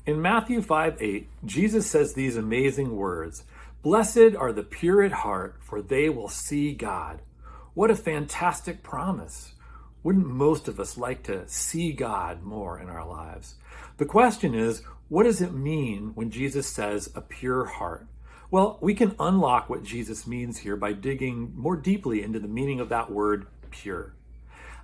In Matthew 5:8, Jesus says these amazing words, "Blessed are the pure at heart, for they will see God." What a fantastic promise. Wouldn't most of us like to see God more in our lives? The question is, what does it mean when Jesus says a pure heart? Well, we can unlock what Jesus means here by digging more deeply into the meaning of that word pure.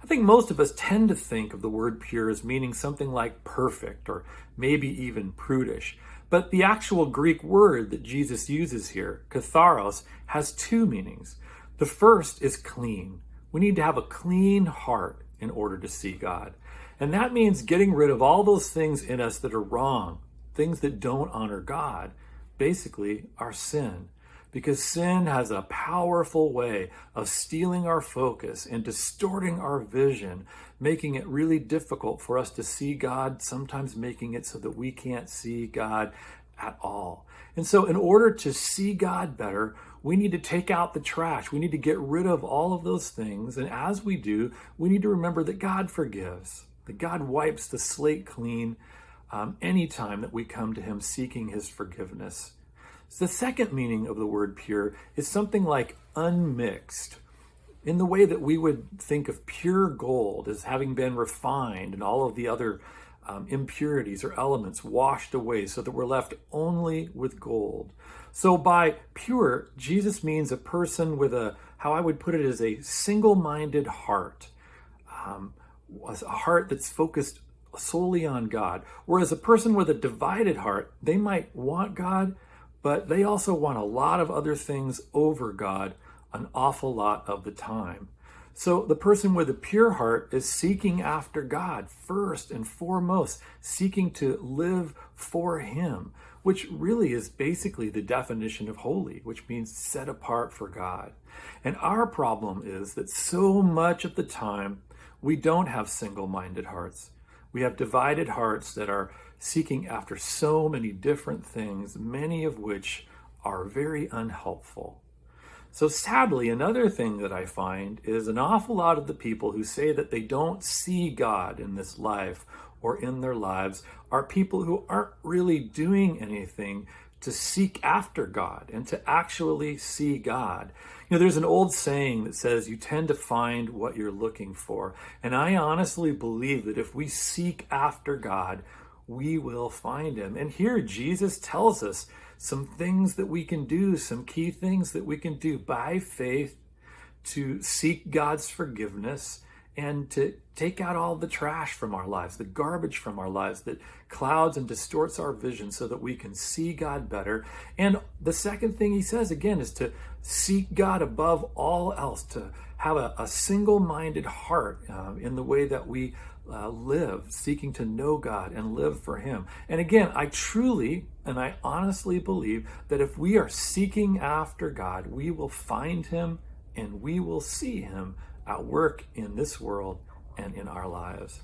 I think most of us tend to think of the word pure as meaning something like perfect or maybe even prudish. But the actual Greek word that Jesus uses here, katharos, has two meanings. The first is clean. We need to have a clean heart in order to see God. And that means getting rid of all those things in us that are wrong, things that don't honor God, basically our sin. Because sin has a powerful way of stealing our focus and distorting our vision, making it really difficult for us to see God, sometimes making it so that we can't see God at all. And so in order to see God better, we need to take out the trash. We need to get rid of all of those things. And as we do, we need to remember that God forgives, that God wipes the slate clean anytime that we come to him seeking his forgiveness. So the second meaning of the word pure is something like unmixed, in the way that we would think of pure gold as having been refined and all of the other impurities or elements washed away so that we're left only with gold. So by pure, Jesus means a person with how I would put it, is a single-minded heart, a heart that's focused solely on God. Whereas a person with a divided heart, they might want God, but they also want a lot of other things over God an awful lot of the time. So the person with a pure heart is seeking after God first and foremost, seeking to live for him, which really is basically the definition of holy, which means set apart for God. And our problem is that so much of the time, we don't have single-minded hearts. We have divided hearts that are seeking after so many different things, many of which are very unhelpful. So sadly, another thing that I find is an awful lot of the people who say that they don't see God in this life or in their lives are people who aren't really doing anything to seek after God and to actually see God. You know, there's an old saying that says you tend to find what you're looking for. And I honestly believe that if we seek after God, we will find him. And here Jesus tells us some things that we can do, some key things that we can do by faith to seek God's forgiveness and to take out all the trash from our lives, the garbage from our lives that clouds and distorts our vision so that we can see God better. And the second thing he says again is to seek God above all else, to have a single-minded heart in the way that we live, seeking to know God and live for him. And again, I truly and I honestly believe that if we are seeking after God, we will find him and we will see him at work in this world and in our lives.